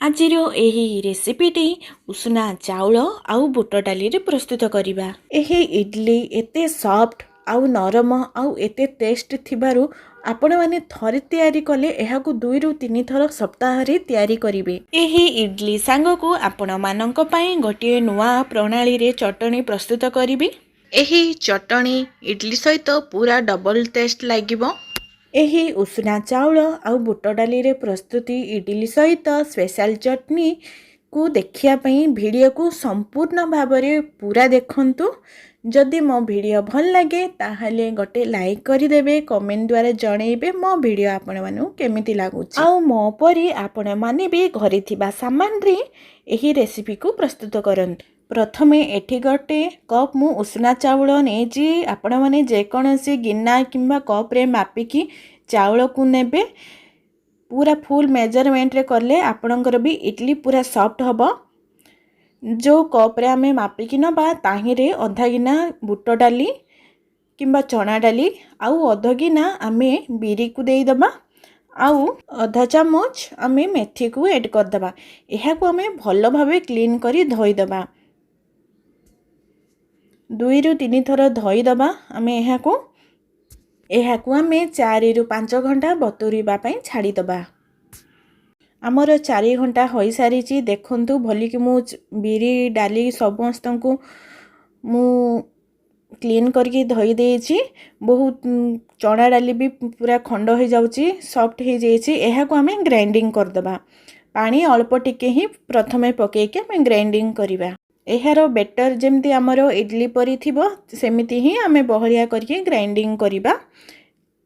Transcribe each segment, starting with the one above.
आजिर एही रेसिपीटी उषुना चाउल आउ बुट डाली रे प्रस्तुत करिबा। एही इडली एते सॉफ्ट आउ नरम आउ एते टेस्ट थिबारु आपण माने थरे तयारी कले एहाकु 2 रु 3 थर सप्ताह रे तयारी करिवे। एही इडली सांग को आपण मानक पई गोटे नुवा प्रणाली रे चटनी प्रस्तुत करिबी। एही चटनी इडली सहित पूरा डबल टेस्ट लागिबो। एही उषुना चाउल आउ बुट डाली रे प्रस्तुति इडली सहित स्पेशल चटनी को देखिया पई वीडियो को संपूर्ण भाबरे पूरा देखंतु। जदि मो वीडियो भल लगे ताहले गोटे लाइक करि देबे, कमेंट द्वारा जणैबे मो वीडियो आपण मानु केमिति लागुची। आउ मो परी आपण माने भी घरे थिबा सामान रे एही रेसिपी को प्रस्तुत करंतु। प्रथमे एठी गोटे कप मु उषुना चाउल नेजी। आपण माने जे कोनसी गिन्ना किंबा कप रे मापिकी चाउल को नेबे। पूरा फुल मेजरमेंट रे करले आपणकर भी इडली पूरा सॉफ्ट हबो। जो कप रे आमे मापिकी नबा ताही रे आधा गिना बुट डाली किंबा चना डाली आउ आधा गिना आमे बिरी को देई दबा आउ आधा चामच आमे मेथी को ऐड कर दबा। एहा को आमे भलो भाबे क्लीन करी धोई दबा। 2 रु 3 थर धोई दबा। आमे एहा को आमे 4 रु 5 घंटा बतुरीबा पई छाड़ी दबा। हमर 4 घंटा होई सारी ची। देखंतु भली कि मु बिरी डाली समस्त को मु क्लीन करके धोई देछि। बहुत चना डाली भी पूरा खंड हो जाउची, सॉफ्ट हो जाइछि। एहा को आमे ग्राइंडिंग कर दबा। पानी अल्प टिके ही प्रथमे पके के आमे ग्राइंडिंग करिबा। एहारो बेटर जेमती आमर इडली परी थिबो सेमिति ही आमे बहरिया करके ग्राइंडिंग करिबा।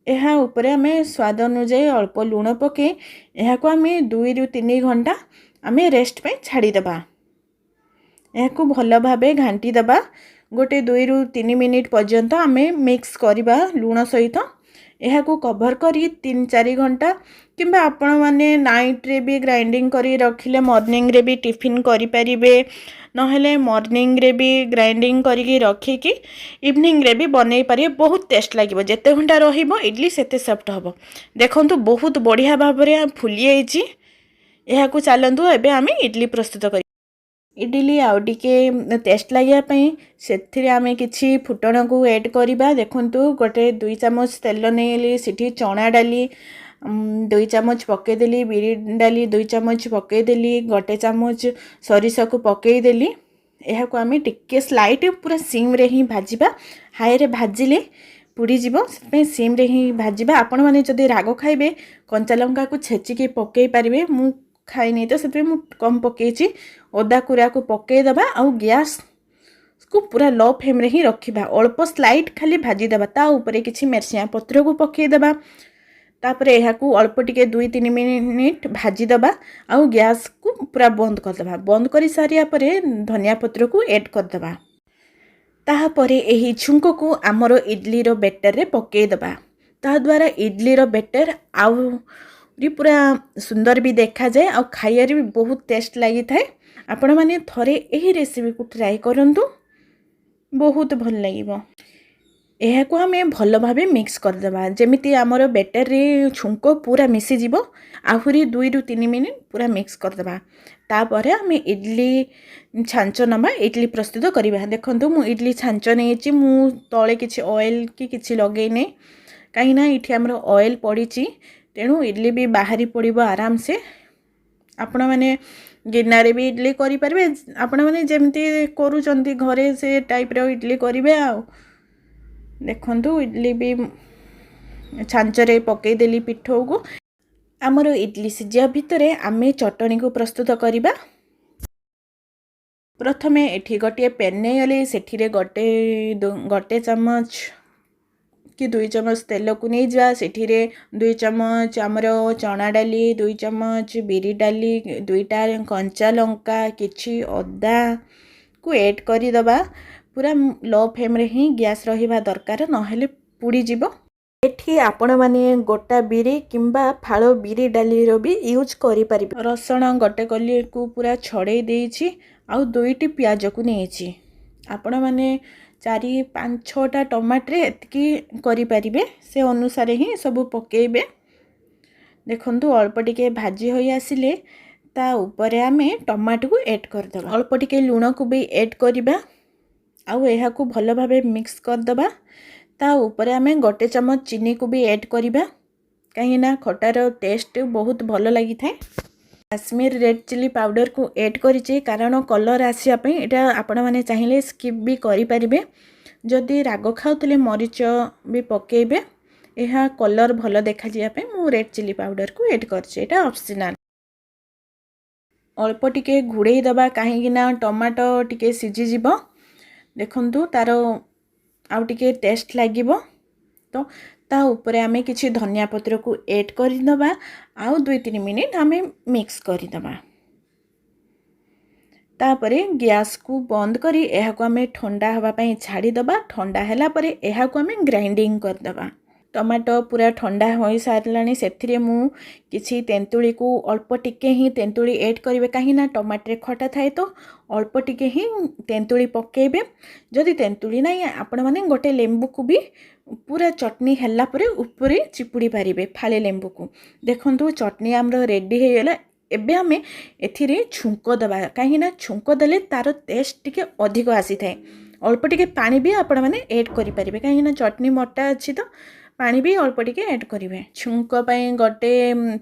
एहा ऊपर आमे स्वाद अनुसार अल्प लूण पके एहा को आमे 2 रु 3 घंटा आमे रेस्ट पे छाड़ी दबा। एहा को भलो भाबे घांटी दबा। गोटे 2 रु 3 मिनिट पर्यंत आमे मिक्स करिबा लूण सहित। एहा को कवर करी 3-4 घंटा किंबा आपण माने नाइट रे भी ग्राइंडिंग करी रखिले मॉर्निंग रे भी टिफिन करि परिबे। नहेले मॉर्निंग रे भी ग्राइंडिंग करिकी रखी कि इवनिंग रे भी बनै पारे। बहुत टेस्ट लागिबो। जेते घंटा रहिबो इडली सेते सॉफ्ट हबो। देखंतु बहुत बढ़िया भाबरे फुली आइची। एहा को चलंतु एबे आमे इडली प्रस्तुत करी। इडली आउ टिके टेस्ट लागिया पई सेथिरे आमे किछि फुटण को ऐड करिबा। देखंतु गोटे 2 चम्मच तेल नेली, सिठी चना डाली 2 चम्मच पके देली, बिरी डाली 2 चम्मच पके देली, गोटे चम्मच सरिष को पके देली। एहा को आमे टिके स्लाइट पूरा सिम रे ही भाजिबा। हाई रे भाजिले पुड़ी जीवो, से सिम रे ही भाजिबा। आपण माने जदि राग खाइबे कंचा लंका को छेची के पके पारिबे। मु खाई नहीं तो से मु कम पकेची। ओदा कुरा को पके दबा आउ गैस को पूरा लो फ्लेम रे ही रखिबा। अल्प स्लाइट खाली भाजी दबा। ता ऊपर किछि मिर्चिया पत्र को पके दबा। तापरे एहा को अल्प टिके 2-3 मिनिट भाजी दबा आउ गैस को पूरा बंद कर दबा। बंद करी सारिया परे धनिया पत्र को ऐड कर दबा। ताहा परे एही छुंक को हमरो इडली रो बेटर रे पके दबा। ता द्वारा इडली रो बेटर आउ पूरा सुंदर भी देखा जाए और खाइया भी बहुत टेस्ट लगी थाए। आपण माने थरे एही रेसिपी को ट्राई करंतु, बहुत भल लागिबो। एहा को हमें भल भाबे मिक्स कर देबा। जेमिति हमर बेटर रे छुंको पूरा मिसी जीवो। आहुरी 2 रु 3 मिनिट पूरा मिक्स कर देबा। तापरे हमें इडली छांच नबा, इडली प्रस्तुत करिबा। देखंतु मु इडली छांच नेछि। मु तळे किछि ऑयल की किछि लगै नै, काई ना इठी हमर ऑयल पड़ीची तेणु इडली भी बाहरी पड़िबो आराम से। आपण माने गिन्नारे भी इडली करि परबे। आपण माने जेमती करूचंती घरे से टाइप रो इडली करिवे। आ देखंतु इडली भी छांचरे पके देली पिठो को। हमर इडली सिजिया भितरे आमे चटनी को प्रस्तुत करिबा। प्रथमे एठी गोटे पेन नेली, सेठिरे गोटे चम्मच कि 2 चम्मच तेल को नहीं जा। सेठिरे 2 चम्मच हमरो चना डाली, 2 चम्मच बिरी डाली, 2टा कंचा लंका, किछि अदा को ऐड करी दबा। पूरा लो फ्लेम रे ही गैस रहिबा दरकार, नहेले पुड़ी जीवो। एठी आपण माने गोटा बिरी किंबा फाळो बिरी डाली रो भी यूज करि परिबे। रसुण गोटे कली को पूरा छड़े देइछि आउ 2टी प्याज को नेछि। आपण माने 4-5-6टा टमाटर एतकी करि परिबे। से अनुसार ही सब पकेबे। देखंतु अल्प टिके भाजी होई आसिले ता ऊपर आमे टमाटो को ऐड करदबा अल्प टिके लूण को भी ऐड करबा आउ एहा को भल भाबे मिक्स करदबा ता ऊपर आमे गोटे चम्मच चीनी को भी ऐड करबा कहीं ना खटार टेस्ट बहुत भल लगी थाए काश्मीर रेड चिली पाउडर को ऐड करिचे कारण कलर आसिया पे एटा आपण माने चाहिए स्किप भी करि परिबे जदि राग खाउतले मरीच भी पकेबे यह कलर भल देखा जिया पे मु रेड चिली पाउडर को ऐड करछे एटा ऑप्शनल अल्प टिके घुड़े दबा कहीं ना टमाटो टिके सिझी जिवो देखंतु तार आउ टिके टेस्ट लागिवो तो ता ऊपर आमे किछि धनिया पत्र को ऐड करि दबा आउ 2-3 मिनिट आमे मिक्स करि दबा तापरे गैस को बंद करी एहा को आमे ठंडा हवा पई छाड़ी दबा ठंडा हैला परे एहा को आमे ग्राइंडिंग कर दबा टमाटो पूरा ठंडा होई सारलानी सेथिरे मु किछि तेंतुली को अल्प टिके ही तेंतुली ऐड करिवे काहे ना टमाटर खटा थाए तो अल्प टिके ही तेंतुली पकेबे जदि तेंतुली नाही आपण माने गोटे लेंबू को भी पूरा चटनी हैला परे ऊपरे चिपुड़ी पारिबे फाले लेंबू को देखंतु चटनी हमरो रेडी हे गेला एबे हमें एथिरे छुंक दबा काहे ना छुंक देले तार टेस्ट टिके अधिक आसी थाए अल्प टिके पानी भी आपण माने ऐड करि पारिबे काहे ना चटनी मोटा अछि तो पानी भी अल्प टिके ऐड करिवे छुंक पई गोटे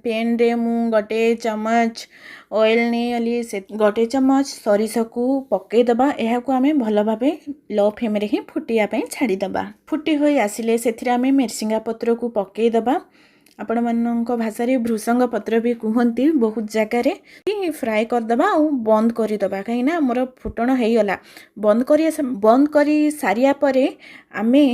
पेन रे मु गोटे चम्मच ऑयल नै अली से गोटे चम्मच सरिष को पके दबा एहा को हमें भल भाबे लो फ्लेम रे ही फुटिया पई छाड़ी दबा फुटी होई आसिले सेथिरा हमें मिरसिंगा पत्र को पके दबा आपण मानक भाषा रे भृसंग पत्र भी कहंती बहुत जगह रे फ्राई कर दबा और बंद करि दबा कहीं ना हमर फुटण हेई गला बंद करी सारिया परे आमे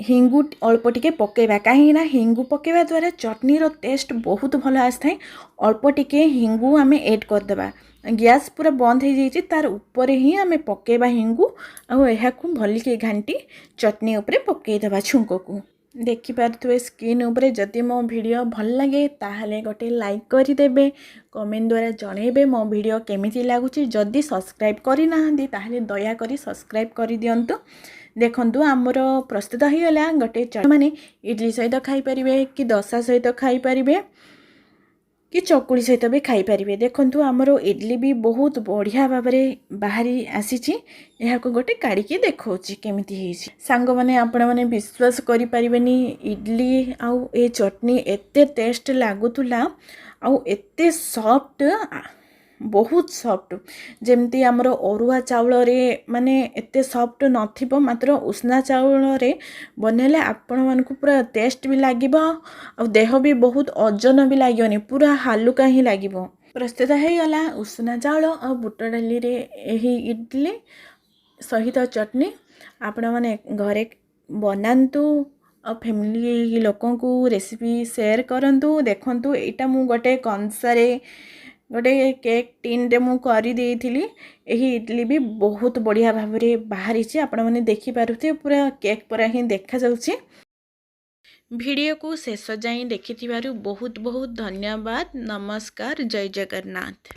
हिंगु अल्प टिके पकेबा कहीं ना हिंगु पकेबा द्वारा चटनी रो टेस्ट बहुत भल आसथाय अल्प टिके हिंगु आमे ऐड कर दबा गैस पूरा बंद हो जाइए तार ऊपर ही आमे पकेबा हिंगु आ एहा को भली के घंटी चटनी ऊपर पके दबा छुंक को देखि पारथुए स्क्रीन ऊपर जदि मो वीडियो भल लगे ताहले गोटे लाइक करि देबे कमेंट द्वारा जणेबे मो वीडियो केमिति लागुची जदि सब्सक्राइब करि नाहंदी ताहले दया करी सब्सक्राइब करि दियंतु देखंतु हमर प्रस्तुत हो गला गोटे माने इडली सहित खाई परिबे कि डोसा सहित खाई परिबे कि चकुड़ी सहित भी खाई परिबे देखंतु हमर इडली भी बहुत बढ़िया भाबरे बाहरी आसीची एहा को गोटे काढ़ी के देखौची केमिति हेची सांग माने आपण माने विश्वास करि परिबेनी इडली आउ ए चटनी एते टेस्ट लागुतुला आउ एते सॉफ्ट बहुत सॉफ्ट जेमती हमर अरुआ चाउल रे माने एते सॉफ्ट नथिबो मात्र उष्णा चाउल रे बनेले आपण मान को पूरा टेस्ट भी लागिबो आ देह भी बहुत ओजन भी लागियोनी पूरा हालुका ही लागिबो प्रस्तुत हे गला उष्णा चाउल आ बुट डाली रे एही इडली सहित चटनी आपण माने घरे बनांतु आ फैमिली लोकों को रेसिपी शेयर करंतु देखंतु एटा मु गोटे कंसारे गोटे केक टीन रे मु करी देइथिली एही इडली भी बहुत बढ़िया भाबरे बाहरी छी आपण माने देखि पारुथे पूरा केक पर ही देखा जाउची वीडियो को शेष जाई देखिथिबारु बहुत बहुत धन्यवाद नमस्कार जय जगन्नाथ।